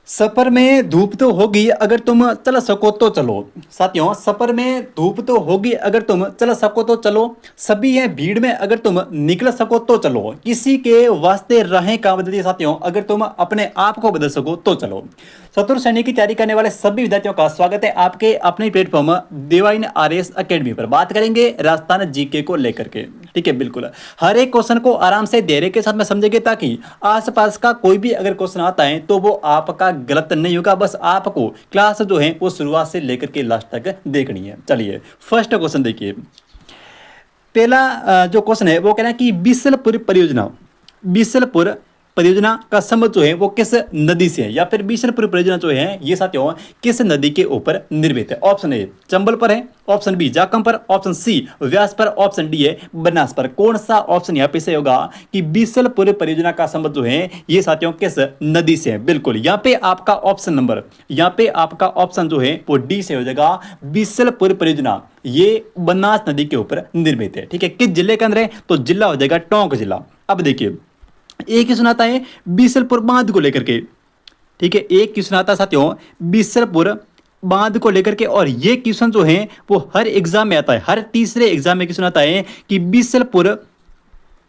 सफर में धूप तो होगी अगर तुम चल सको तो चलो। साथियों, सफर में धूप तो होगी अगर तुम चल सको तो चलो। सभी हैं भीड़ में अगर तुम निकल सको तो चलो। किसी के वास्ते राहें काम बदलिए साथियों, अगर तुम अपने आप को बदल सको तो चलो। चतुर श्रेणी की तैयारी करने वाले सभी विद्यार्थियों का स्वागत है आपके अपने प्लेटफॉर्म डिवाइन आरएस एकेडमी पर। बात करेंगे राजस्थान जीके को लेकर के। ठीक है, बिल्कुल हर एक क्वेश्चन को आराम से धैर्य के साथ में समझेंगे, ताकि आसपास का कोई भी अगर क्वेश्चन आता है तो वो आपका गलत नहीं होगा। बस आपको क्लास जो है वो शुरुआत से लेकर के लास्ट तक देखनी है। चलिए फर्स्ट क्वेश्चन देखिए। पहला जो क्वेश्चन है वो कह रहा है कि बीसलपुर परियोजना का संबंध जो है वो किस नदी से है, या फिर बीसलपुर परियोजना जो है ये साथियों किस नदी के ऊपर निर्मित है। ऑप्शन ए चंबल पर है, ऑप्शन बी जाखम पर, ऑप्शन सी व्यास पर, ऑप्शन डी है बनास पर। कौन सा ऑप्शन यहाँ पे सही होगा कि बीसलपुर परियोजना का संबंध जो है ये साथियों किस नदी से है? बिल्कुल यहाँ पे आपका ऑप्शन जो है वो डी से हो जाएगा। बीसलपुर परियोजना ये बनास नदी के ऊपर निर्मित है। ठीक है, किस जिले के अंदर है? तो जिला हो जाएगा टोंक जिला। अब देखिए एक ही सुनाता है बीसलपुर बांध को लेकर के। ठीक है, एक क्वेश्चन आता है साथियों बीसलपुर बांध को लेकर के, और ये क्वेश्चन जो है वो हर एग्जाम में आता है, हर तीसरे एग्जाम में क्वेश्चन आता है कि बीसलपुर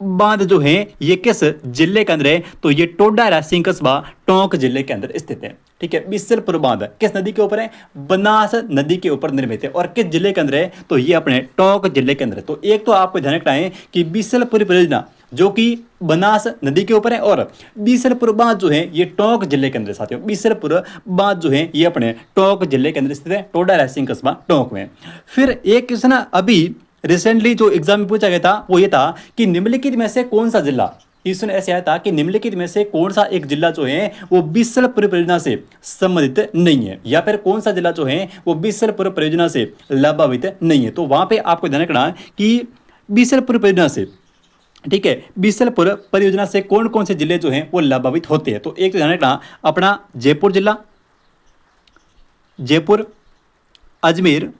बांध जो है ये किस जिले के अंदर है? तो ये टोडा रायसिंह कस्बा टोंक जिले के अंदर स्थित है। ठीक है, बीसलपुर बांध किस नदी के ऊपर है? बनास नदी के ऊपर निर्मित है। और किस जिले के अंदर है? तो ये अपने टोंक जिले के अंदर है। तो एक तो आपको ध्यान रखना है कि बीसलपुर परियोजना जो कि बनास नदी के ऊपर है, और बीसलपुर बांध जो है ये टोंक जिले के अंदर। साथियों बीसलपुर बांध जो है ये अपने टोंक जिले के अंदर स्थित है, टोडा रायसिंह कस्बा टोंक में। फिर एक क्वेश्चन अभी रिसेंटली जो एग्जाम में पूछा गया था वो ये था कि निम्नलिखित में से कौन सा जिला, क्वेश्चन ऐसे आया था कि निम्नलिखित में से कौन सा एक जिला जो है वो बीसलपुर परियोजना से संबंधित नहीं है, या फिर कौन सा जिला जो है वो बीसलपुर परियोजना से लाभान्वित नहीं है। तो वहां पे आपको ध्यान रखना कि बीसलपुर परियोजना से, ठीक है, बीसलपुर परियोजना से कौन कौन से जिले जो हैं वो लाभान्वित होते हैं। तो एक ध्यान रखना अपना जयपुर जिला, जयपुर, अजमेर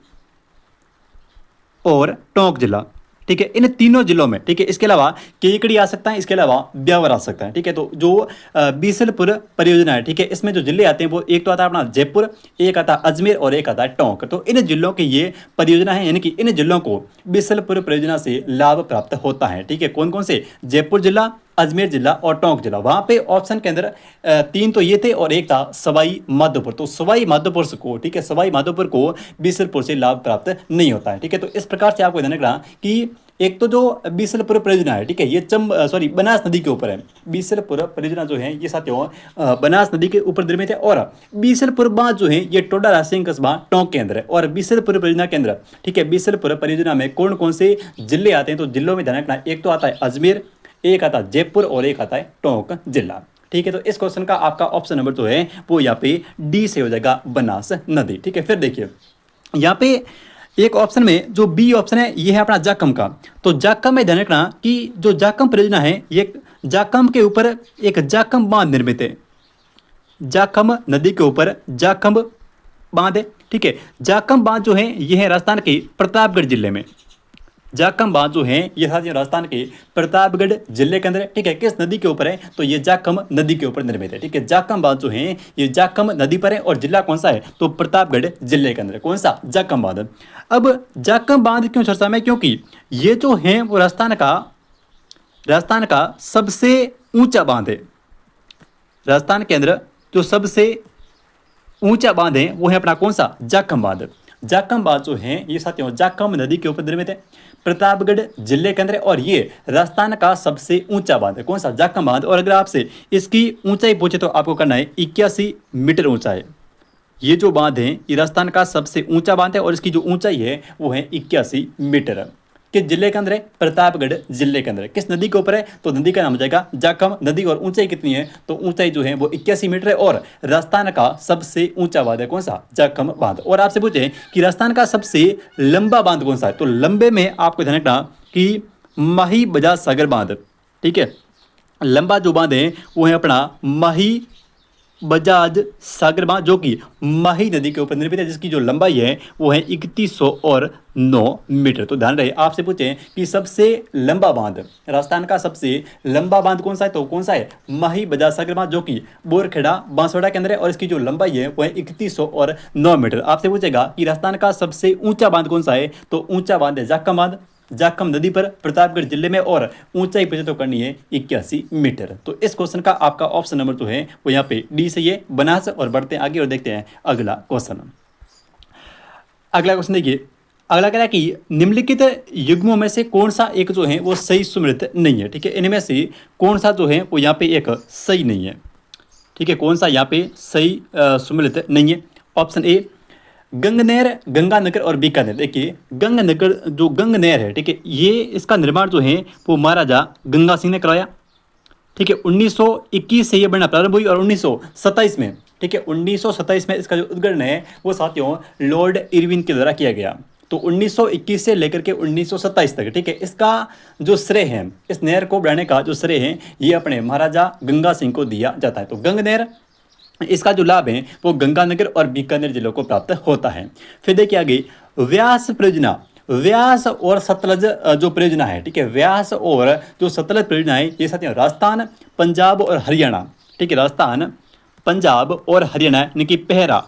और टोंक जिला। ठीक है, इन तीनों जिलों में। ठीक है, इसके अलावा केकड़ी आ सकता है, इसके अलावा ब्यावर आ सकता है। ठीक है, तो जो बीसलपुर परियोजना है, ठीक है, इसमें जो जिले आते हैं वो एक तो आता है अपना जयपुर, एक आता है अजमेर और एक आता है टोंक। तो इन जिलों की ये परियोजना है, यानी कि इन जिलों को बीसलपुर परियोजना से लाभ प्राप्त होता है। ठीक है, कौन कौन से? जयपुर जिला, अजमेर जिला और टोंक जिला। वहां पे ऑप्शन के अंदर तीन तो ये थे और एक था सवाई माधोपुर। तो सवाई माधोपुर को, ठीक है, सवाई माधोपुर को बीसलपुर से लाभ प्राप्त नहीं होता है। ठीक है, तो इस प्रकार से आपको ध्यान रखना कि एक तो जो बीसलपुर परियोजना है, ठीक है, ये बनास नदी के ऊपर है। बीसलपुर परियोजना जो है ये साथियों बनास नदी के ऊपर निर्मित है, और बीसलपुर बांध जो है ये टोडा रायसिंह कस्बा टोंक के अंदर है। और बीसलपुर परियोजना के अंदर, ठीक है, बीसलपुर परियोजना में कौन कौन से जिले आते हैं? तो जिलों में ध्यान रखना, एक तो आता है अजमेर, एक आता है जयपुर और एक आता है टोंक जिला। ठीक है, तो इस क्वेश्चन का आपका ऑप्शन नंबर जो है वो यहाँ पे डी से हो जाएगा, बनास नदी। ठीक है, फिर देखिए यहाँ पे एक ऑप्शन में जो बी ऑप्शन है ये है अपना जाखम का। तो जाखम में ध्यान रखना कि जो जाखम परियोजना है ये जाखम के ऊपर एक जाखम बांध निर्मित है। जाखम नदी के ऊपर जाखम बांध है। ठीक है, जाखम बांध जो है ये है राजस्थान के प्रतापगढ़ जिले में। जाखम बांध जो है ये राजस्थान के प्रतापगढ़ जिले के अंदर है। ठीक है, किस नदी के ऊपर है? तो ये जाखम नदी के ऊपर निर्मित है। ठीक है, जाखम बांध जो है ये जाखम नदी पर है, और जिला कौन सा है? तो प्रतापगढ़ जिले के अंदर। कौन सा? जाखम बांध। अब जाखम बांध क्यों चर्चा में? क्योंकि ये जो है वो राजस्थान का सबसे ऊंचा बांध है। राजस्थान के अंदर जो सबसे ऊंचा बांध है वो है अपना कौन सा? जाखम बांध। जाखम बांध जो है ये साथियों जाखम नदी के ऊपर निर्मित है, प्रतापगढ़ जिले के अंदर, और ये राजस्थान का सबसे ऊंचा बांध है। कौन सा? जाखम बांध। और अगर आपसे इसकी ऊंचाई पूछे तो आपको करना है 81 मीटर ऊंचा है। ये जो बांध है ये राजस्थान का सबसे ऊंचा बांध है, और इसकी जो ऊंचाई है वो है 81 मीटर। किस जिले के अंदर है? प्रतापगढ़ जिले के अंदर। किस नदी के ऊपर है? तो नदी का नाम हो जाएगा जाखम नदी। और ऊंचाई कितनी है? तो ऊंचाई जो है वो 81 मीटर है, और राजस्थान का सबसे ऊंचा बांध है कौन सा? जाखम बांध। और आपसे पूछे कि राजस्थान का सबसे लंबा बांध कौन सा है? तो लंबे में आपको ध्यान रखना कि माही बजाज सागर बांध। ठीक है, लंबा जो बांध है वो है अपना माही बजाज सागर बांध जो कि माही नदी के ऊपर निर्मित है, जिसकी जो लंबाई है वो है 3109 मीटर। तो ध्यान रहे आपसे पूछे कि सबसे लंबा बांध, राजस्थान का सबसे लंबा बांध कौन सा है, तो कौन सा है, माही बजाज सागर बांध जो कि बोरखेड़ा बांसवाड़ा के अंदर है और इसकी जो लंबाई है वो है 3109 मीटर। आपसे पूछेगा कि राजस्थान का सबसे ऊंचा बांध कौन सा है, तो ऊंचा बांध है जाखम बांध, जाखम नदी पर प्रतापगढ़ जिले में, और ऊंचाई पे तो करनी है 81 मीटर। तो इस क्वेश्चन का आपका ऑप्शन नंबर जो है वो यहाँ पे डी से ये बनास। और बढ़ते हैं आगे और देखते हैं अगला क्वेश्चन। अगला क्वेश्चन देखिए, अगला कह रहा है कि निम्नलिखित युग्मों में से कौन सा एक जो है वो सही सुमेलित नहीं है। ठीक है, इनमें से कौन सा जो है वो यहाँ पे एक सही नहीं है। ठीक है, कौन सा यहाँ पे सही सुमेलित नहीं है। ऑप्शन ए गंगनेर, गंगानगर और बीकानेर। देखिए गंगनगर जो गंगनेर है, ठीक है, ये इसका निर्माण जो है वो महाराजा गंगा सिंह ने कराया। ठीक है, 1921 से ये बनना प्रारंभ हुई और 1927 में, ठीक है, 1927 में इसका जो उद्घाटन है वो साथियों लॉर्ड इरविन के द्वारा किया गया। तो 1921 से लेकर के 1927 तक, ठीक है, इसका जो श्रेय है, इस नहर को बढ़ाने का जो श्रेय है ये अपने महाराजा गंगा सिंह को दिया जाता है। तो गंगनेर, इसका जो लाभ है वो गंगानगर और बीकानेर जिलों को प्राप्त होता है। फिर देखिए आगे व्यास परियोजना, व्यास और सतलज जो परियोजना है, ठीक है, व्यास और जो सतलज परियोजना है ये साथियों राजस्थान, पंजाब और हरियाणा, ठीक है, राजस्थान, पंजाब और हरियाणा, यानी कि पेरा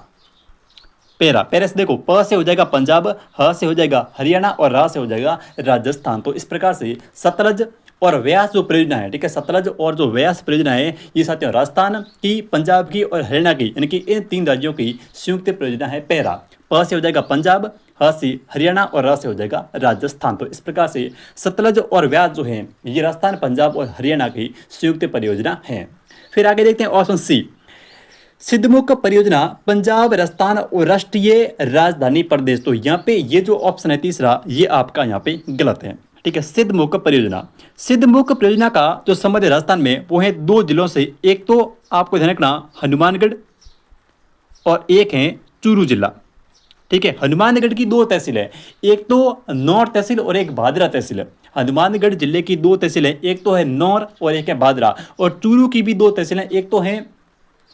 पेरा से देखो, प से हो जाएगा पंजाब, ह से हो जाएगा हरियाणा और रा से हो जाएगा राजस्थान। तो इस प्रकार से सतलज और व्यास जो परियोजना है, ठीक है, सतलज और जो व्यास परियोजना है ये साथियों राजस्थान की, पंजाब की और हरियाणा की, यानी कि इन 3 राज्यों की संयुक्त परियोजना है पेरा। प से हो जाएगा पंजाब, ह से हरियाणा और रा से हो जाएगा राजस्थान। तो इस प्रकार से सतलज और व्यास जो है ये राजस्थान, पंजाब और हरियाणा की संयुक्त परियोजना है। फिर आगे देखते हैं ऑप्शन सी, सिद्धमुख परियोजना पंजाब, राजस्थान और राष्ट्रीय राजधानी प्रदेश। तो यहाँ पे ये जो ऑप्शन है तीसरा ये आपका यहाँ पे गलत है। ठीक है, सिद्धमुख परियोजना, सिद्धमुख परियोजना का जो संबंध है राजस्थान में वो है 2 जिलों से। एक तो आपको ध्यान रखना हनुमानगढ़ और एक है चूरू जिला। ठीक है, हनुमानगढ़ की 2 तहसील है, एक तो नौर तहसील और एक भादरा तहसील है। हनुमानगढ़ जिले की 2 तहसील है, एक तो है नौर और एक है भादरा। और चूरू की भी 2 तहसील है, एक तो है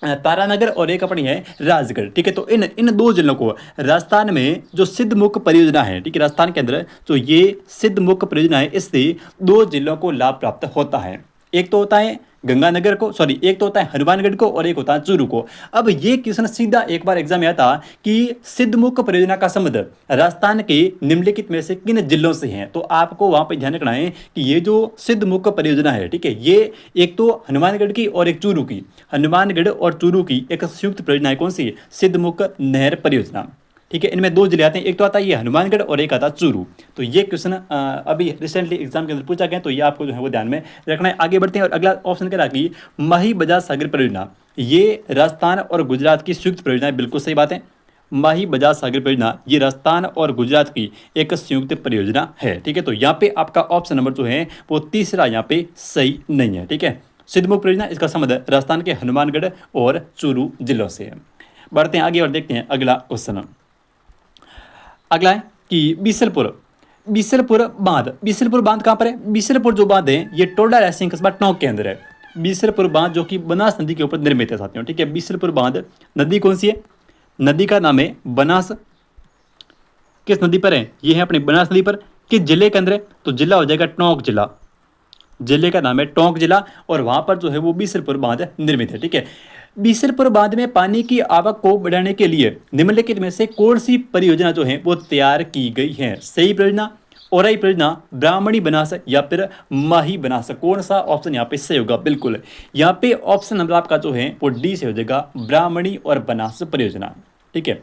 तारानगर और एक अपनी है राजगढ़। ठीक है, तो इन 2 जिलों को राजस्थान में जो सिद्धमुख परियोजना है, ठीक है, राजस्थान के अंदर जो ये सिद्धमुख परियोजना है इससे 2 जिलों को लाभ प्राप्त होता है। एक तो होता है गंगानगर को, सॉरी, एक तो होता है हनुमानगढ़ को और एक होता है चूरू को। अब ये क्वेश्चन सीधा एक बार एग्जाम में आता कि सिद्धमुख परियोजना का संबंध राजस्थान के निम्नलिखित में से किन जिलों से है। तो आपको वहां पर ध्यान रखना है कि ये जो सिद्धमुख परियोजना है, ठीक है, ये एक तो हनुमानगढ़ की और एक चूरू की, हनुमानगढ़ और चूरू की एक संयुक्त परियोजना है। कौन सी? सिद्धमुख नहर परियोजना। ठीक है, इनमें 2 जिले आते हैं, एक तो आता है ये हनुमानगढ़ और एक आता है चूरू। तो ये क्वेश्चन अभी रिसेंटली एग्जाम के अंदर पूछा गया, तो ये आपको जो है वो ध्यान में रखना है। आगे बढ़ते हैं और अगला ऑप्शन कह रहा कि माही बजाज सागर परियोजना, ये राजस्थान और गुजरात की संयुक्त परियोजना है। बिल्कुल सही बात है, माही बजाज सागर परियोजना ये राजस्थान और गुजरात की एक संयुक्त परियोजना है। ठीक है, तो यहाँ पे आपका ऑप्शन नंबर जो है वो तीसरा यहाँ पे सही नहीं है। ठीक है, सिद्धमुख परियोजना इसका संबंध राजस्थान के हनुमानगढ़ और चूरू जिलों से है। बढ़ते हैं आगे और देखते हैं अगला क्वेश्चन। अगला है कि बीसलपुर, बीसलपुर बांध, बीसलपुर बांध कहाँ पर है? बीसलपुर जो बांध है ये टोडा रायसिंह कस्बा टोंक के अंदर है। बीसलपुर बांध जो कि बनास नदी के ऊपर निर्मित है साथियों। ठीक है, बीसलपुर बांध नदी कौन सी है? नदी का नाम है बनास। किस नदी पर है? ये है अपनी बनास नदी पर। किस जिले के अंदर है? तो जिला हो जाएगा टोंक जिला, जिले का नाम है टोंक जिला और वहां पर जो है वो बीसलपुर बांध निर्मित है। ठीक है, बीसलपुर बांध में पानी की आवक को बढ़ाने के लिए निम्नलिखित में से कौन सी परियोजना जो है वो तैयार की गई है? सही परियोजना, ओराई परियोजना, ब्राह्मणी बनास या फिर माही बनास? कौन सा ऑप्शन यहाँ पे सही होगा? बिल्कुल यहाँ पे ऑप्शन नंबर आपका जो है वो डी से हो जाएगा, ब्राह्मणी और बनास परियोजना। ठीक है,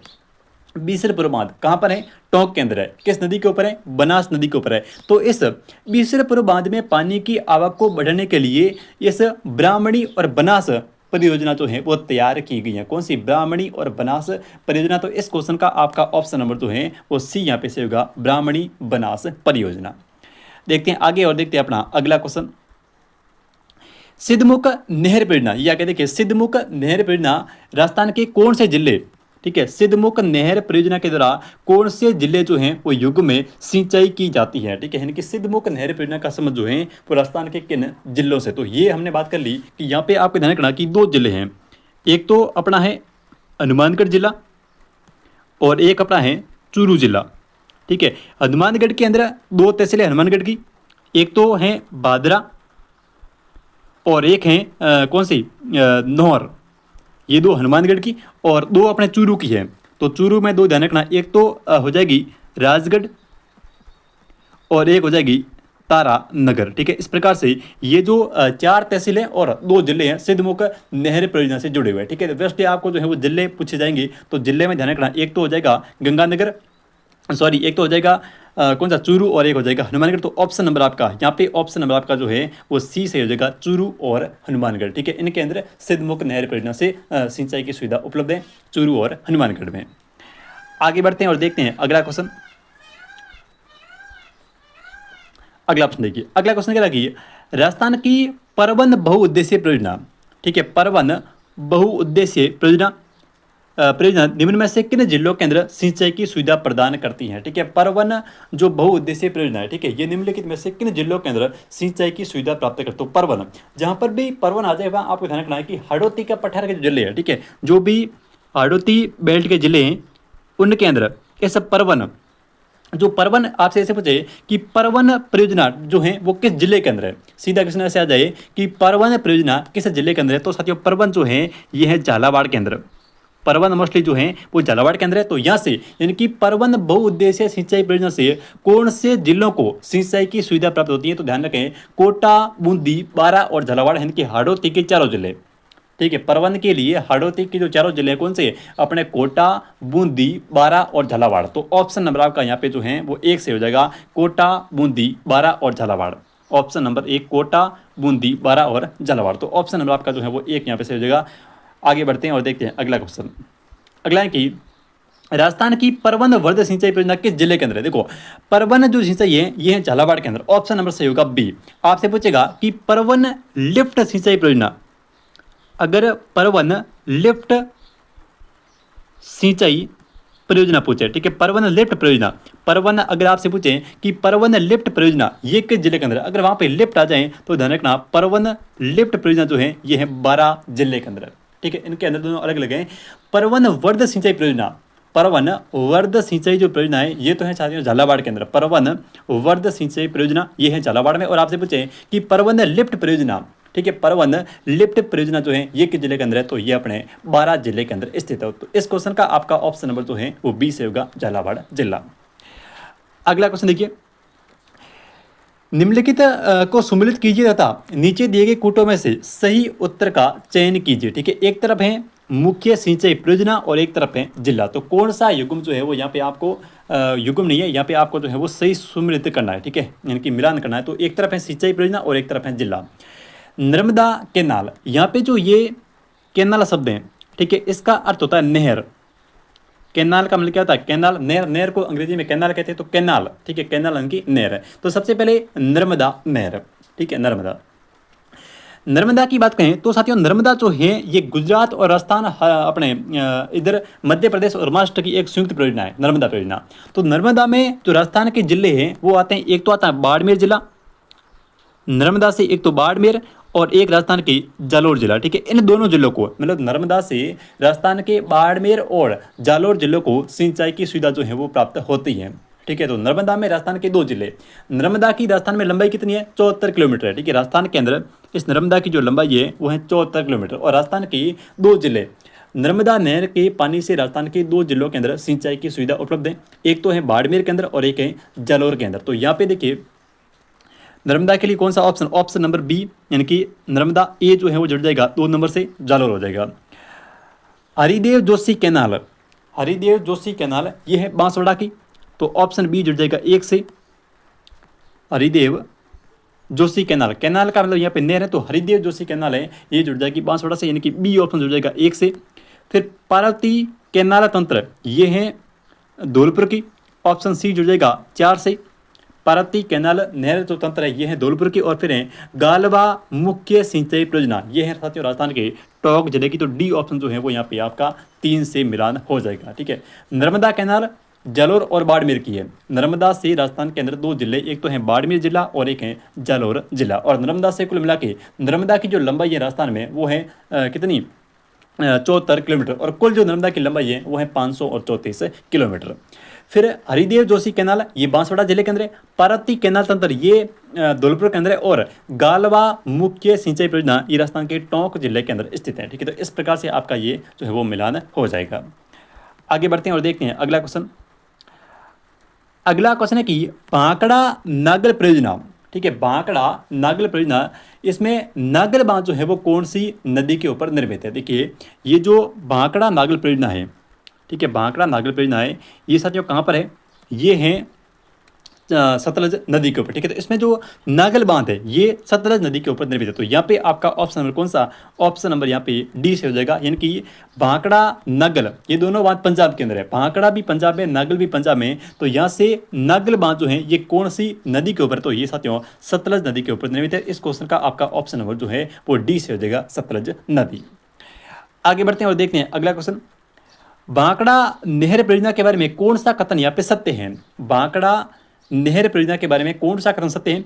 बीसलपुर बांध कहाँ पर है? टोंक के अंदर है। किस नदी के ऊपर है? बनास नदी के ऊपर है। तो इस बीसलपुर बांध में पानी की आवक को बढ़ाने के लिए इस ब्राह्मणी और बनास परियोजना जो है वो तैयार की गई है। कौन सी? ब्राह्मणी और बनास परियोजना। तो इस क्वेश्चन का आपका ऑप्शन नंबर जो है वो सी यहाँ पे से होगा, ब्राह्मणी बनास परियोजना। देखते हैं आगे और देखते हैं अपना अगला क्वेश्चन। सिद्धमुख नहर परियोजना, या क्या देखिए सिद्धमुख नहर परियोजना राजस्थान के कौन से जिले, ठीक है, सिद्धमुख नहर परियोजना के द्वारा कौन से जिले जो हैं वो युग में सिंचाई की जाती है? ठीक है, यानी कि सिद्धमुख नहर परियोजना का संबंध जो है वो राजस्थान के किन जिलों से? तो ये हमने बात कर ली कि यहाँ पे आपको ध्यान रखना कि 2 जिले हैं, एक तो अपना है हनुमानगढ़ जिला और एक अपना है चूरू जिला। ठीक है, हनुमानगढ़ के अंदर दो तहसीलें हनुमानगढ़ की, एक तो है बादरा और एक है कौन सी नौहर, ये दो हनुमानगढ़ की और दो अपने चूरू की है। तो चूरू में दो ध्यान रखना, एक तो हो जाएगी राजगढ़ और एक हो जाएगी तारा नगर। ठीक है, इस प्रकार से ये जो चार तहसीलें और दो जिले हैं सिद्धमुख नहर परियोजना से जुड़े हुए हैं। ठीक है, वैसे आपको जो है वो जिले पूछे जाएंगे, तो जिले में ध्यान रखना, एक तो हो जाएगा गंगानगर, सॉरी एक तो हो जाएगा कौन सा चूरू और एक हो जाएगा हनुमानगढ़। तो ऑप्शन नंबर आपका यहाँ पे ऑप्शन नंबर आपका जो है वो सी से हो जाएगा, चूरू और हनुमानगढ़। ठीक है, इनके अंदर सिद्धमुख नहर परियोजना से सिंचाई की सुविधा उपलब्ध है चूरू और हनुमानगढ़ में। आगे बढ़ते हैं और देखते हैं अगला क्वेश्चन। अगला ऑप्शन देखिए, अगला क्वेश्चन क्या कि राजस्थान की परवन बहुउद्देशीय परियोजना, ठीक है, परवन बहुउद्देशीय परियोजना परियोजना निम्न में से किन जिलों के अंदर सिंचाई की सुविधा प्रदान करती हैं। ठीक है, परवन जो बहुउद्देशीय परियोजना है, ठीक है, ये निम्नलिखित में से किन जिलों के अंदर सिंचाई की सुविधा प्राप्त करते हो। परवन, जहां पर भी परवन आ जाएगा आपको ध्यान रखना है कि हाड़ौती का पठार के जो जिले हैं, ठीक है, जो भी हाड़ौती बेल्ट के जिले हैं उनके अंदर ये सब परवन, जो परवन आपसे ऐसे पूछे कि परवन परियोजना जो है वो किस जिले के अंदर है, सीधा क्वेश्चन ऐसे आ जाए कि परवन परियोजना किस जिले के अंदर है, तो साथियों परवन जो है ये है झालावाड़ के अंदर। परवन मोस्टली जो है वो झालावाड़ के अंदर है। तो यहाँ से यानी कि परवन बहुउद्देशीय सिंचाई परियोजना से कौन से जिलों को सिंचाई की सुविधा प्राप्त होती है, तो ध्यान रखें कोटा, बूंदी, बारा और झालावाड़ यानी कि हाड़ौती के चारों जिले। ठीक है, परवन के लिए हाड़ौती के जो चारों जिले कौन से, अपने कोटा, बूंदी, बारा और झालावाड़। तो ऑप्शन नंबर आपका यहाँ पे जो है वो एक से हो जाएगा, कोटा, बूंदी, बारा और झालावाड़। ऑप्शन नंबर एक कोटा, बूंदी, बारा और झालावाड़। तो ऑप्शन नंबर आपका जो है वो एक यहाँ पे से हो जाएगा। आगे बढ़ते हैं और देखते हैं अगला क्वेश्चन। अगला है कि राजस्थान की परवन वर्ध सिंचाई परियोजना किस जिले के अंदर है। देखो परवन जो सिंचाई है ये है झालावाड़ के अंदर। ऑप्शन नंबर सही होगा बी। आपसे पूछेगा कि परवन लिफ्ट सिंचाई परियोजना, अगर परवन लिफ्ट सिंचाई परियोजना पूछे, ठीक है, परवन लिफ्ट परियोजना, परवन अगर आपसे पूछे कि परवन लिफ्ट परियोजना ये किस जिले के अंदर, अगर वहां पे लिफ्ट आ जाए तो ध्यान रखना परवन लिफ्ट परियोजना जो है ये है 12 जिले के अंदर। ठीक है, इनके अंदर दोनों अलग अलग हैं। परवन वर्ध सिंचाई परियोजना, परवन वर्ध सिंचाई जो परियोजना है ये तो है साथियों झालावाड़ के अंदर। परवन वर्ध सिंचाई परियोजना ये है झालावाड़ में। और आपसे पूछे कि परवन लिफ्ट परियोजना, ठीक है, परवन लिफ्ट परियोजना जो है ये किस जिले के अंदर है, तो ये अपने 12 जिले के अंदर स्थित है। तो इस क्वेश्चन का आपका ऑप्शन नंबर जो है वो बी से होगा, झालावाड़ जिला। अगला क्वेश्चन देखिए, निम्नलिखित को सुमिलित कीजिए तथा नीचे दिए गए कूटों में से सही उत्तर का चयन कीजिए। ठीक है, एक तरफ है मुख्य सिंचाई परियोजना और एक तरफ है जिला। तो कौन सा युग्म जो है वो यहाँ पे आपको युग्म नहीं है, यहाँ पे आपको जो है वो सही सुमिलित करना है। ठीक है, यानी कि मिलान करना है। तो एक तरफ है सिंचाई परियोजना और एक तरफ है जिला। नर्मदा कैनाल, यहाँ पे जो ये कैनाल शब्द है, ठीक है, इसका अर्थ होता है नहर। कैनाल का मतलब क्या होता है, कैनाल, नहर। नहर को अंग्रेजी में कैनाल कहते हैं, तो कैनाल, ठीक है, कैनाल यानी कि नहर है। तो सबसे पहले नर्मदा नहर, ठीक है, नर्मदा। नर्मदा की बात करें तो साथियों नर्मदा जो है ये गुजरात और राजस्थान अपने इधर मध्य प्रदेश और महाराष्ट्र की एक संयुक्त परियोजना है नर्मदा परियोजना। तो नर्मदा में जो राजस्थान के जिले हैं वो आते हैं, एक तो आता है बाड़मेर जिला नर्मदा से, एक तो बाड़मेर और एक राजस्थान की जालोर जिला। ठीक है, इन दोनों जिलों को मतलब नर्मदा से राजस्थान के बाड़मेर और जालोर जिलों को सिंचाई की सुविधा जो है वो प्राप्त होती है। ठीक है, तो नर्मदा में राजस्थान के दो जिले, नर्मदा की राजस्थान में लंबाई कितनी है, 74 किलोमीटर है। ठीक है, राजस्थान के अंदर इस नर्मदा की जो लंबाई है वो है 74 किलोमीटर। और राजस्थान की दो जिले, नर्मदा नहर के पानी से राजस्थान के दो जिलों के अंदर सिंचाई की सुविधा उपलब्ध है, एक तो है बाड़मेर के अंदर और एक है जालोर के अंदर। तो यहाँ पे देखिए नर्मदा के लिए कौन सा ऑप्शन, ऑप्शन नंबर बी, यानी कि नर्मदा ए जो है वो जुड़ जाएगा 2 नंबर से, जालोर हो जाएगा। हरिदेव जोशी कैनाल, हरिदेव जोशी कैनाल ये है बांसवाड़ा की, तो ऑप्शन बी जुड़ जाएगा 1 से, हरिदेव जोशी कैनाल। कैनाल का मतलब यहाँ पे नहर है, तो हरिदेव जोशी कैनाल है ये जुड़ जाएगी बांसवाड़ा से, यानी कि बी ऑप्शन जुड़ जाएगा 1 से। फिर पार्वती कैनाल तंत्र ये है धौलपुर की, ऑप्शन सी जुड़ जाएगा 4 से। पार्वती कैनाल नहर जो तंत्र है ये है धौलपुर की। और फिर है गालवा मुख्य सिंचाई परियोजना ये है साथियों राजस्थान के टोंक जिले की, तो डी ऑप्शन जो है वो यहाँ पे आपका 3 से मिलान हो जाएगा। ठीक है, नर्मदा कैनाल जालोर और बाड़मेर की है। नर्मदा से राजस्थान के अंदर दो जिले, एक तो है बाड़मेर जिला और एक है जालोर जिला। और नर्मदा से कुल मिला के नर्मदा की जो लंबाई है राजस्थान में वो है कितनी 74 किलोमीटर और कुल जो नर्मदा की लंबाई है वो है 534 किलोमीटर। फिर हरिदेव जोशी कैनाल ये बांसवाड़ा जिले के अंदर है। पार्वती कैनाल तंत्र ये धौलपुर के अंदर है। और गालवा मुख्य सिंचाई परियोजना ये राजस्थान के टोंक जिले के अंदर स्थित है। ठीक है, तो इस प्रकार से आपका ये जो है वो मिलान हो जाएगा। आगे बढ़ते हैं और देखते हैं अगला क्वेश्चन। अगला क्वेश्चन है कि भांकड़ा नागल परियोजना, ठीक है, भांकड़ा नागल परियोजना, इसमें नागल बांध जो है वो कौन सी नदी के ऊपर निर्मित है। देखिए ये जो भांकड़ा नागल परियोजना है, ठीक है, भांकड़ा नागल परियोजना है, ये साथियों कहाँ पर है, ये है सतलज नदी के ऊपर। ठीक है, तो इसमें जो नागल बांध है ये सतलज नदी के ऊपर निर्मित है। तो यहाँ पे आपका ऑप्शन नंबर कौन सा, ऑप्शन नंबर यहाँ पे डी से हो जाएगा। यानी कि भांकड़ा नागल ये दोनों बांध पंजाब के अंदर है, भांकड़ा भी पंजाब में, नागल भी पंजाब में। तो यहाँ से नागल बांध जो है ये कौन सी नदी के ऊपर, तो ये साथियों सतलज नदी के ऊपर निर्मित है। इस क्वेश्चन का आपका ऑप्शन नंबर जो है वो डी से हो जाएगा, सतलज नदी। आगे बढ़ते हैं और देखते हैं अगला क्वेश्चन। भांकड़ा नहर परियोजना के बारे में कौन सा कथन यहाँ पे सत्य है। भांकड़ा नहर परियोजना के बारे में कौन सा कथन सत्य है।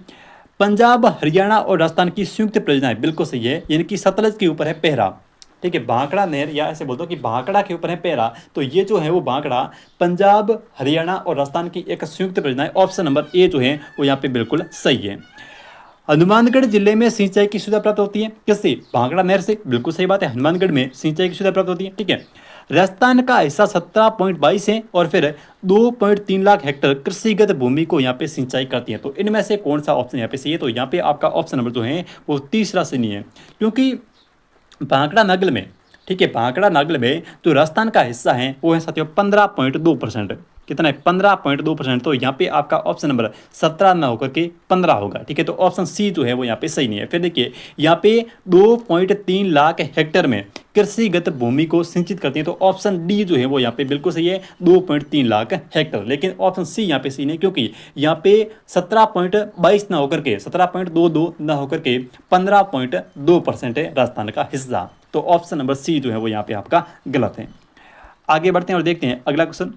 पंजाब हरियाणा और राजस्थान की संयुक्त परियोजना है, बिल्कुल सही है। यानी कि सतलज के ऊपर है पहरा, ठीक है, भांकड़ा नहर, या ऐसे बोल दो कि भांकड़ा के ऊपर है पहरा। तो ये जो है वो भांकड़ा पंजाब हरियाणा और राजस्थान की एक संयुक्त परियोजना है। ऑप्शन नंबर ए जो है वो यहाँ पे बिल्कुल सही है। हनुमानगढ़ जिले में सिंचाई की सुविधा प्राप्त होती है किससे, भांकड़ा नहर से, बिल्कुल सही बात है, हनुमानगढ़ में सिंचाई की सुविधा प्राप्त होती है। ठीक है, राजस्थान का हिस्सा 17.22 है और फिर 2.3 लाख हेक्टेयर कृषिगत भूमि को यहाँ पे सिंचाई करती है। तो इनमें से कौन सा ऑप्शन यहाँ पे सही है, तो यहाँ पे आपका ऑप्शन नंबर जो है वो तीसरा सही है। क्योंकि भांकड़ा नागल में, ठीक है, भांकड़ा नागल में जो राजस्थान का हिस्सा है वो है साथियों 15.2%। कितना है, 15.2%। तो यहाँ पे आपका ऑप्शन नंबर 17 ना होकर के 15 होगा। ठीक है, तो ऑप्शन सी जो है वो यहाँ पे सही नहीं है। फिर देखिए यहाँ पे 2.3 लाख हेक्टेयर में कृषिगत भूमि को सिंचित करती है। तो ऑप्शन डी जो है वो यहाँ पे बिल्कुल सही है, 2.3 लाख हेक्टेयर। लेकिन ऑप्शन सी यहाँ पे सही नहीं, क्योंकि यहाँ पे 17.22 ना होकर के 17.22 ना होकर के 15.2% है राजस्थान का हिस्सा। तो ऑप्शन नंबर सी जो है वो यहाँ पे आपका गलत है। आगे बढ़ते हैं और देखते हैं अगला क्वेश्चन।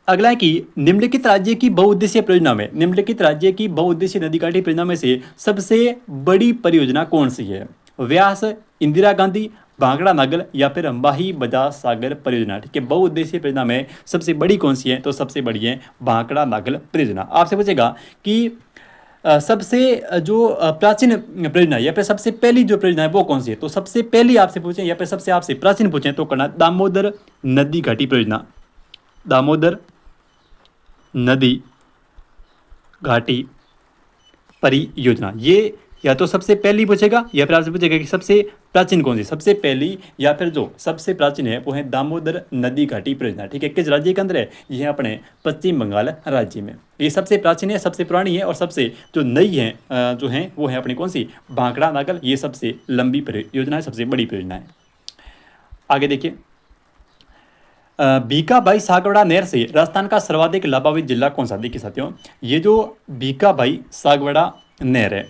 अगला है कि निम्नलिखित राज्य की बहुउद्देशीय परियोजना में, निम्नलिखित राज्य की बहुउद्देशीय नदी काठी परियोजना में से सबसे बड़ी परियोजना कौन सी है। व्यास, इंदिरा गांधी, भांकड़ा नागल या फिर माही बजाज सागर परियोजना। ठीक है, बहुउद्देशीय परियोजना में सबसे बड़ी कौन सी है, तो सबसे बड़ी है भांकड़ा नागल परियोजना। आपसे पूछेगा कि सबसे जो प्राचीन परियोजना या फिर सबसे पहली जो परियोजना है वो कौन सी है, तो सबसे पहली आपसे पूछें या फिर सबसे आपसे प्राचीन पूछें तो करना दामोदर नदी घाटी परियोजना। दामोदर नदी घाटी परियोजना, ये या तो सबसे पहली पूछेगा या फिर आपसे पूछेगा कि सबसे प्राचीन कौन सी। सबसे पहली या फिर जो सबसे प्राचीन है वो है दामोदर नदी घाटी परियोजना। ठीक है, किस राज्य के अंदर है, ये है अपने पश्चिम बंगाल राज्य में। ये सबसे प्राचीन है, सबसे पुरानी है, और सबसे जो नई है जो है वो है अपनी कौन सी, भांकड़ा नागल। ये सबसे लंबी परियोजना है, सबसे बड़ी परियोजना है। आगे देखिए, भीखाभाई सागवाड़ा नहर से राजस्थान का सर्वाधिक लाभान्वित जिला कौन सा। देखिए साथियों, ये जो भीखाभाई सागवाड़ा नहर है,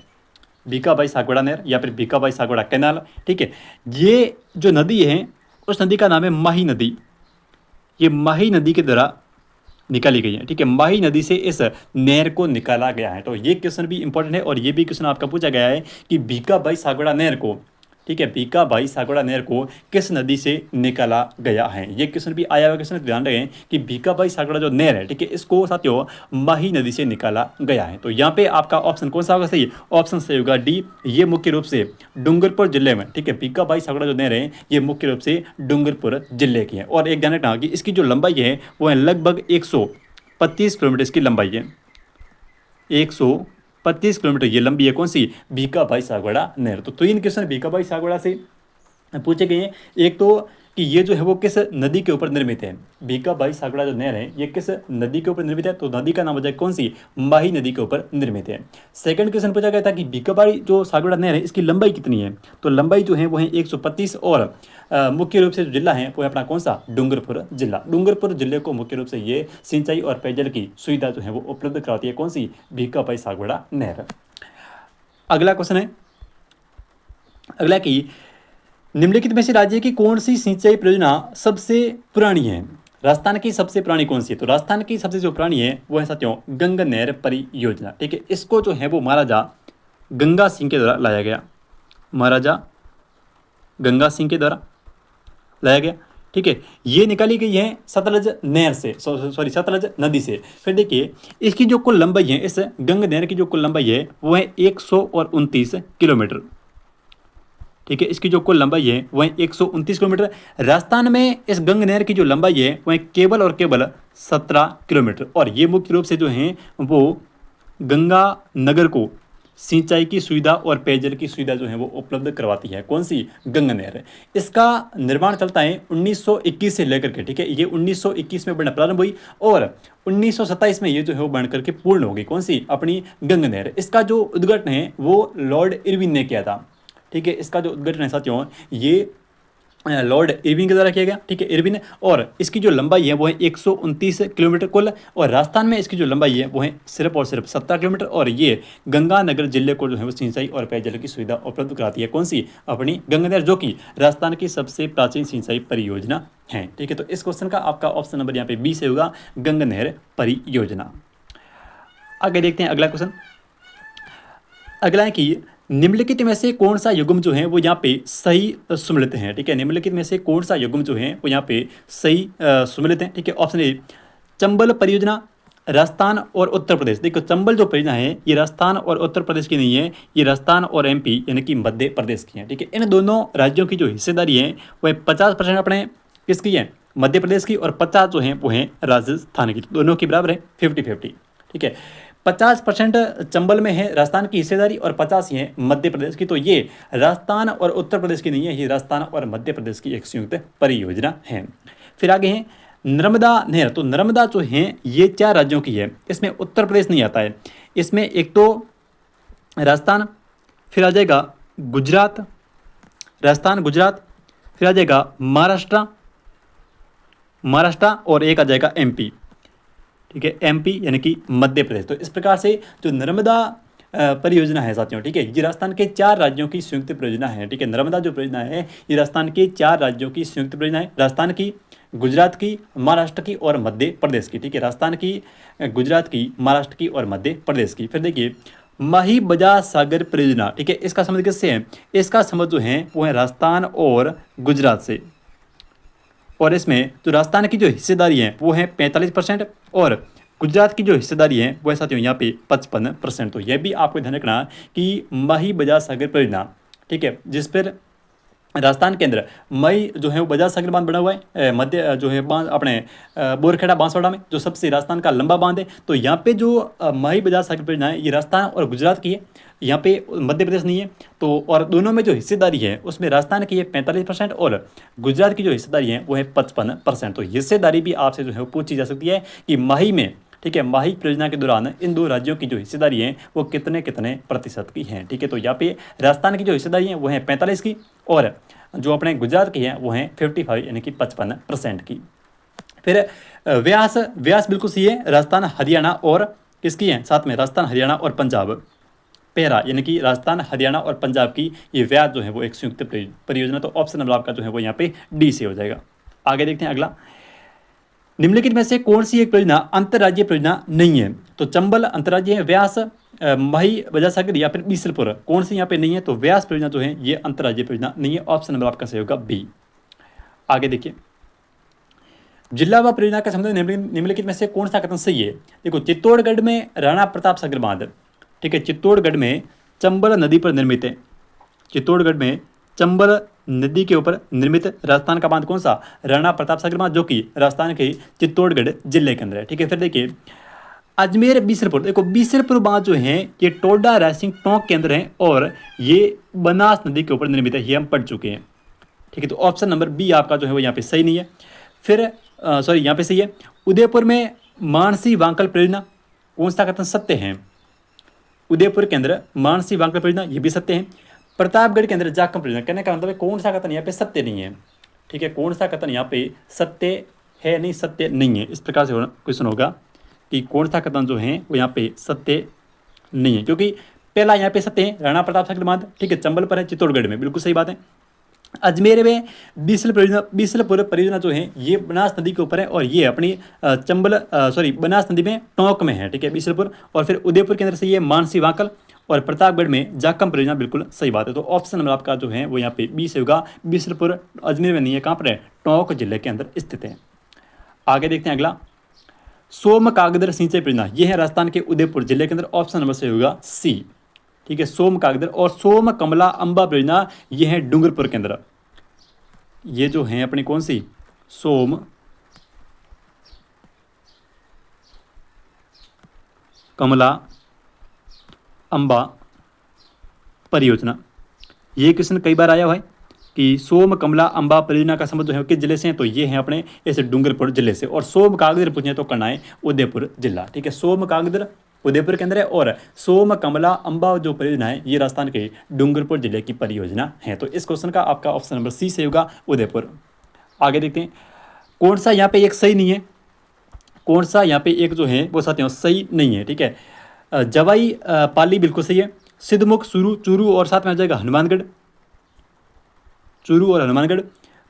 भीखाभाई सागवाड़ा नहर या फिर भीखाभाई सागवाड़ा कैनाल, ठीक है, ये जो नदी है उस नदी का नाम है माही नदी। ये माही नदी के द्वारा निकाली गई है। ठीक है, माही नदी से इस नहर को निकाला गया है। तो ये क्वेश्चन भी इंपॉर्टेंट है और ये भी क्वेश्चन आपका पूछा गया है कि भीखाभाई सागवाड़ा नहर को, ठीक है, भीखाभाई सागवाड़ा नहर को किस नदी से निकाला गया है। ये क्वेश्चन भी आया हुआ क्वेश्चन, ध्यान रखें कि भीखाभाई सागवाड़ा जो नहर है, ठीक है, इसको साथियों माही नदी से निकाला गया है। तो यहाँ पे आपका ऑप्शन कौन सा होगा सही, ऑप्शन सही होगा डी। ये मुख्य रूप से डूंगरपुर जिले में, ठीक है, भीखाभाई सागवाड़ा जो नहर है ये मुख्य रूप से डूंगरपुर जिले की है। और एक ध्यान रखना कि इसकी जो लंबाई है वो है लगभग 125 किलोमीटर इसकी लंबाई है, 125 किलोमीटर ये लंबी है कौन सी, भीखाभाई सागवाड़ा नहर। तो 3 क्वेश्चन भीखाभाई सागवाड़ा से पूछे गए हैं। एक तो कि ये जो है वो किस नदी के ऊपर निर्मित है, भीखाभाई सागवाड़ा जो नहर है ये किस नदी के ऊपर निर्मित है, तो नदी का नाम हो जाए कौन सी, माही नदी के ऊपर निर्मित है। सेकंड क्वेश्चन पूछा गया था कि भीखाभाई जो सागवाड़ा नहर है इसकी लंबाई कितनी है, तो लंबाई जो है वो है 125 और मुख्य रूप से जो जिला है वो है अपना कौन सा, डूंगरपुर जिला। डूंगरपुर जिले को मुख्य रूप से ये सिंचाई और पेयजल की सुविधा जो है वो उपलब्ध कराती है कौन सी, भीखाभाई सागवाड़ा नहर। अगला क्वेश्चन है, अगला कि निम्नलिखित में से राज्य की कौन सी सिंचाई परियोजना सबसे पुरानी है। राजस्थान की सबसे पुरानी कौन सी है, तो राजस्थान की सबसे जो पुरानी है वो है साथियों गंगा नहर परियोजना। ठीक है, इसको जो है वो महाराजा गंगा सिंह के द्वारा लाया गया, महाराजा गंगा सिंह के द्वारा लाया गया। ठीक है, ये निकाली गई है सतलज नहर से, सॉरी सतलज नदी से। फिर देखिए इसकी जो कुल लंबाई है, इस गंग नहर की जो कुल लंबाई है वो है 129 किलोमीटर। ठीक है, इसकी जो कुल लंबाई है वह 129 किलोमीटर। राजस्थान में इस गंग नहर की जो लंबाई है वह केवल और केवल 17 किलोमीटर। और ये मुख्य रूप से जो है वो गंगा नगर को सिंचाई की सुविधा और पेयजल की सुविधा जो है वो उपलब्ध करवाती है। कौन सी? गंगा नहर। इसका निर्माण चलता है 1921 से लेकर के। ठीक है, ये 1921 में बनना प्रारंभ हुई और 1927 में ये जो है वो बन करके पूर्ण हो गई। कौन सी? अपनी गंगा नहर। इसका जो उद्घाटन है वो लॉर्ड इरविन ने किया था। ठीक है, इसका जो उद्घाटन है साथियों ये लॉर्ड इरविन के द्वारा किया गया। ठीक है, इरविन। और इसकी जो लंबाई है वो है 129 किलोमीटर कुल। और राजस्थान में इसकी जो लंबाई है वो है सिर्फ और सिर्फ 17 किलोमीटर। और ये गंगानगर जिले को जो है वो सिंचाई और पेयजल की सुविधा उपलब्ध कराती है। कौन सी? अपनी गंगा नहर, जो कि राजस्थान की सबसे प्राचीन सिंचाई परियोजना है। ठीक है, तो इस क्वेश्चन का आपका ऑप्शन नंबर यहाँ पे बी से होगा, गंगा नहर परियोजना। आगे देखते हैं अगला क्वेश्चन। अगला है कि निम्नलिखित में से कौन सा युग्म जो है वो यहाँ पे सही सम्मिलित है। ठीक है, निम्नलिखित में से कौन सा युग्म जो है वो यहाँ पे सही सम्मिलित है। ठीक है, ऑप्शन ए चंबल परियोजना, राजस्थान और उत्तर प्रदेश। देखो चंबल जो परियोजना है ये राजस्थान और उत्तर प्रदेश की नहीं है, ये राजस्थान और एमपी यानी कि मध्य प्रदेश की है। ठीक है, इन दोनों राज्यों की जो हिस्सेदारी है वह 50% अपने किसकी है? मध्य प्रदेश की, और 50 जो है वो है राजस्थान की। दोनों की बराबर है, 50-50। ठीक है, 50% चंबल में है राजस्थान की हिस्सेदारी और 50 ही है मध्य प्रदेश की। तो ये राजस्थान और उत्तर प्रदेश की नहीं है, ये राजस्थान और मध्य प्रदेश की एक संयुक्त परियोजना है। फिर आगे है नर्मदा नहर। तो नर्मदा जो है ये 4 राज्यों की है, इसमें उत्तर प्रदेश नहीं आता है। इसमें एक तो राजस्थान, फिर आ जाएगा गुजरात, राजस्थान गुजरात, फिर आ जाएगा महाराष्ट्र, और एक आ जाएगा एमपी। ठीक है, एमपी यानी कि मध्य प्रदेश। तो इस प्रकार से जो नर्मदा परियोजना है साथियों, ठीक है, ये राजस्थान के 4 राज्यों की संयुक्त परियोजना है। ठीक है, नर्मदा जो परियोजना है ये राजस्थान के 4 राज्यों की संयुक्त परियोजना है, राजस्थान की, गुजरात की, महाराष्ट्र की और मध्य प्रदेश की। ठीक है, राजस्थान की, गुजरात की, महाराष्ट्र की और मध्य प्रदेश की। फिर देखिए माही बजा सागर परियोजना। ठीक है, इसका संबंध किससे है? इसका संबंध जो है वो है राजस्थान और गुजरात से। और इसमें जो राजस्थान की जो हिस्सेदारी है वो है 45% और गुजरात की जो हिस्सेदारी है वो है साथियों यहाँ पे 55%। तो यह भी आपको ध्यान रखना कि माही बजाज सागर परियोजना, ठीक है, जिस पर राजस्थान के अंदर मई जो है वो बजाज सागर बांध बना हुआ है, मध्य जो है बांध अपने बोरखेड़ा बांसवाड़ा में जो सबसे राजस्थान का लंबा बांध है। तो यहाँ पे जो माही बजाज सागर परियोजना है ये राजस्थान और गुजरात की है, यहाँ पे मध्य प्रदेश नहीं है। तो और दोनों में जो हिस्सेदारी है उसमें राजस्थान की है 45% और गुजरात की जो हिस्सेदारी है वो है 55%। तो हिस्सेदारी भी आपसे जो है वो पूछी जा सकती है कि माही में, ठीक है, माही परियोजना के दौरान इन 2 राज्यों की जो हिस्सेदारी है वो कितने कितने प्रतिशत की है। ठीक है, तो यहाँ पे राजस्थान की जो हिस्सेदारी है वो है 45 की और जो अपने गुजरात की है वो है 55 यानी कि 55% की। फिर व्यास बिल्कुल सही है, राजस्थान हरियाणा और किसकी है? साथ में राजस्थान हरियाणा और पंजाब। पेरा यानी कि राजस्थान हरियाणा और पंजाब की ये व्यास जो है वो एक संयुक्त परियोजना। तो ऑप्शन नंबर आपका जो है वो यहाँ पे डी से हो जाएगा। आगे देखते हैं अगला, निम्नलिखित में से कौन सी एक परियोजना अंतर्राज्यीय परियोजना नहीं है? तो चंबल अंतर्राज्यीय है, व्यास, माही बजाज सागर या फिर बीसलपुर, कौन सी यहाँ पे नहीं है? तो व्यास परियोजना जो है ये अंतर्राज्यीय परियोजना नहीं है। ऑप्शन नंबर आपका सही होगा बी। आगे देखिए जिला व परियोजना का संबंध निम्नलिखित में से कौन सा कथन सही है? देखो चित्तौड़गढ़ में राणा प्रताप सागर बांध, ठीक है, चित्तौड़गढ़ में चंबल नदी पर निर्मित है। चित्तौड़गढ़ में चंबल नदी के ऊपर निर्मित राजस्थान का बांध कौन सा? राणा प्रताप सागर बांध, जो कि राजस्थान के चित्तौड़गढ़ जिले के अंदर है। ठीक है, फिर देखिए अजमेर बीसलपुर, देखो बीसलपुर बांध जो है ये टोडा रायसिंह टोंक के अंदर है और ये बनास नदी के ऊपर निर्मित है, ये हम पढ़ चुके हैं। ठीक है, तो ऑप्शन नंबर बी आपका जो है वो यहाँ पे सही नहीं है। फिर सॉरी यहाँ पे सही है। उदयपुर में मानसी वांकल परियोजना, कौन सा कथन सत्य है? उदयपुर के अंदर मानसी वांकल परियोजना ये भी सत्य है। प्रतापगढ़ के अंदर जाखम परियोजना, कहने का मतलब है कौन सा कथन यहाँ पे सत्य नहीं है? ठीक है, कौन सा कथन यहाँ पे सत्य है नहीं, सत्य नहीं है, इस प्रकार से क्वेश्चन होगा कि कौन सा कथन जो है वो यहाँ पे सत्य नहीं है, क्योंकि पहला यहाँ पे सत्य है राणा प्रताप सागर बांध, ठीक है, चंबल पर है, चित्तौड़गढ़ में, बिल्कुल सही बात है। अजमेर में बीसलपुर परियोजना जो है ये बनास नदी के ऊपर है और ये अपनी बनास नदी में टोंक में है। ठीक है, बीसलपुर। और फिर उदयपुर के अंदर से ये मानसी वांकल और प्रतापगढ़ में जाखम परियोजना, बिल्कुल सही बात है। तो ऑप्शन नंबर आपका जो है वो यहाँ पे बी से होगा। बीसलपुर अजमेर में नहीं है, कहाँ पर है, टोंक जिले के अंदर स्थित है। आगे देखते हैं अगला, सोमकागदर सिंचाई परियोजना, ये है राजस्थान के उदयपुर जिले के अंदर। ऑप्शन नंबर से होगा सी, ठीक है, सोमकागदर। और सोम कमला अंबा परियोजना, ये है डूंगरपुर के अंदर। ये जो है अपनी कौन सी, सोम कमला अंबा परियोजना, ये क्वेश्चन कई बार आया हुआ है कि सोम कमला अंबा परियोजना का संबंध जो है किस जिले से है, तो ये है अपने ऐसे डूंगरपुर जिले से। और सोम कागदर पूछे तो करना है उदयपुर जिला, ठीक है, सोम कागदर उदयपुर के अंदर है। और सोम कमला अंबा जो परियोजना है ये राजस्थान के डूंगरपुर जिले की परियोजना है। तो इस क्वेश्चन का आपका ऑप्शन नंबर सी से होगा, उदयपुर। आगे देखते हैं, कौन सा यहाँ पे एक सही नहीं है, कौन सा यहाँ पे एक जो है वो साथियों सही नहीं है, ठीक है। जवाई पाली बिल्कुल सही है, सिद्धमुख, चूरू, चूरू और साथ में आ जाएगा हनुमानगढ़, चूरू और हनुमानगढ़।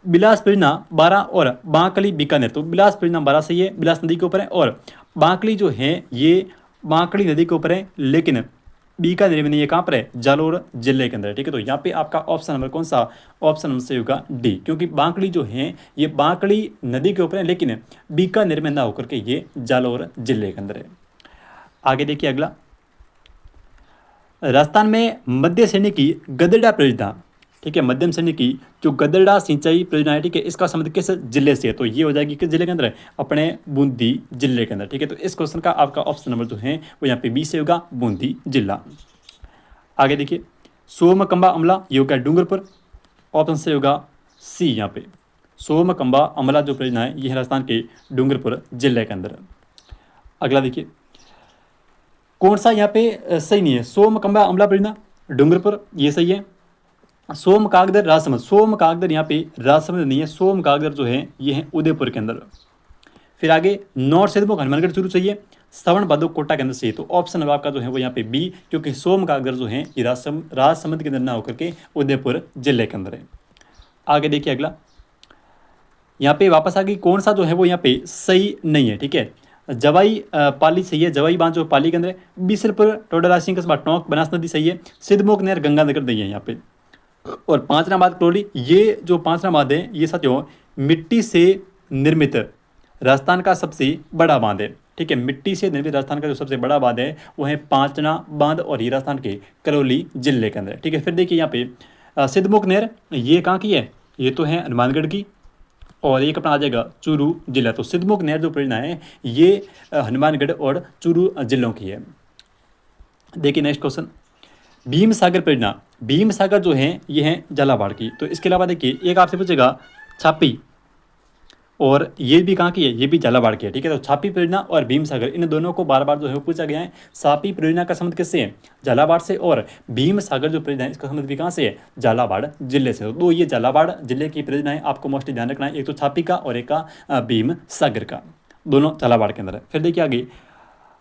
बिलास परियोजना 12 और बांकली बीकानेर, तो बिलास परियोजना 12 सही है, बिलास नदी के ऊपर है। और बांकली जो है ये बांकड़ी नदी के ऊपर है, लेकिन बीकानेर में नहीं, ये कहाँ पर है, जालोर जिले के अंदर, ठीक है। तो यहाँ पे आपका ऑप्शन नंबर कौन सा, ऑप्शन नंबर से होगा डी, क्योंकि बांकड़ी जो है ये बांकड़ी नदी के ऊपर है, लेकिन बीकानेर में ना होकर के ये जालोर जिले के अंदर है। आगे देखिए अगला, राजस्थान में मध्य श्रेणी की गदड़ा परियोजना, ठीक है, मध्यम श्रेणी की जो गदड़ा सिंचाई परियोजना है, ठीक है, इसका संबंध किस जिले से है, तो ये हो जाएगी किस जिले के अंदर, अपने बूंदी जिले के अंदर, ठीक है। तो इस क्वेश्चन का आपका ऑप्शन नंबर जो है वो यहाँ पे बी से होगा, बूंदी जिला। आगे देखिए, सोमकंबा अमला, ये होगा डूंगरपुर, ऑप्शन से होगा सी यहाँ पे, सोमकंबा अमला जो परियोजना है ये है राजस्थान के डूंगरपुर जिले के अंदर। अगला देखिए, कौन सा यहाँ पे सही नहीं है, सोमकंबा अमला परियोजना डूंगरपुर, ये सही है। सोम कागदर राजसमंद, सोम कागदर यहाँ पे राजसमंद नहीं है, सोम कागदर जो है ये है उदयपुर के अंदर। फिर आगे नॉर्थ सिद्धमुख हनुमानगढ़ चूरू चाहिए, श्रवण बादो कोटा के अंदर से, तो ऑप्शन नंबर आपका जो है वो यहाँ पे बी, क्योंकि सोम कागदर जो है ये राजसमंद के अंदर ना होकर के उदयपुर जिले के अंदर है। आगे देखिए अगला, यहाँ पे वापस आ गई, कौन सा जो है वो यहाँ पे सही नहीं है, ठीक है। जवाई पाली सही है, जवाई बांध जो पाली के अंदर है। बीसलपुर टोडरा सिंह कस्बा टोंक बनास नदी सही है। सिद्धमुख नहर गंगानगर नहीं है यहाँ पे। और पांचना बांध क्रोली, ये जो पांचना बांध है ये साथियों मिट्टी से निर्मित राजस्थान का सबसे बड़ा बांध है, ठीक है। मिट्टी से निर्मित राजस्थान का जो सबसे बड़ा बांध है वो है पांचना बांध, और ये राजस्थान के करौली जिले के अंदर, ठीक है। फिर देखिए यहाँ पे सिद्धमुख नहर ये कहाँ की है, ये तो है हनुमानगढ़ की, और एक अपना आ जाएगा चूरू जिला। तो सिद्धमुख नहर जो परियोजना है ये हनुमानगढ़ और चूरू जिलों की है। देखिए नेक्स्ट क्वेश्चन, भीम सागर परियोजना, भीम सागर जो है ये है झालावाड़ की। तो इसके अलावा देखिए एक आपसे पूछेगा छापी, और ये भी कहाँ की है, ये भी झालावाड़ की है, ठीक है। तो छापी परियोजना और भीम सागर, इन दोनों को बार बार जो है वो पूछा गया है। छापी परियोजना का संबंध किससे है, झालावाड़ से, और भीम सागर जो परियोजना है इसका संबंध भी कहाँ से है, झालावाड़ जिले से। तो ये झालावाड़ जिले की परियोजना है, आपको मोस्टली ध्यान रखना है, एक तो छापी का और एक का भीम सागर का, दोनों झालावाड़ के अंदर है। फिर देखिए आगे,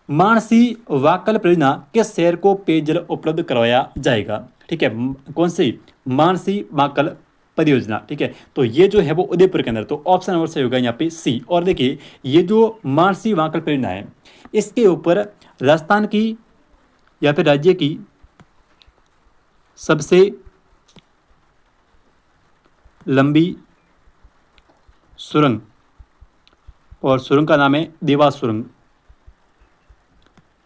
मानसी वाकल परियोजना किस शहर को पेयजल उपलब्ध करवाया जाएगा, ठीक है। कौन सी, मानसी वाकल परियोजना, ठीक है। तो ये जो है वो उदयपुर के अंदर, तो ऑप्शन नंबर से होगा यहाँ पे सी। और देखिए ये जो मानसी वाकल परियोजना है इसके ऊपर राजस्थान की या फिर राज्य की सबसे लंबी सुरंग, और सुरंग का नाम है देवास सुरंग,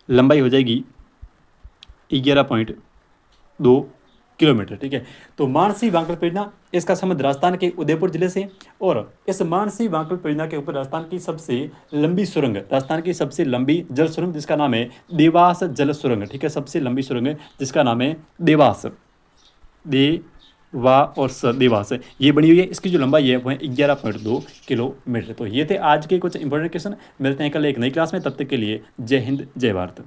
लंबाई हो जाएगी 11.2 किलोमीटर, ठीक है। तो मानसी वाकल परियोजना इसका संबंध राजस्थान के उदयपुर जिले से, और इस मानसी वाकल परियोजना के ऊपर राजस्थान की सबसे लंबी सुरंग, राजस्थान की सबसे लंबी जल सुरंग जिसका नाम है देवास जल सुरंग, ठीक है। सबसे लंबी सुरंग जिसका नाम है देवास, देवा और स देवास, ये बनी हुई है। इसकी जो लंबाई है वो है 11.2 किलोमीटर। तो ये थे आज के कुछ इंपॉर्टेंट क्वेश्चन। मिलते हैं कल एक नई क्लास में, तब तक के लिए जय हिंद जय भारत।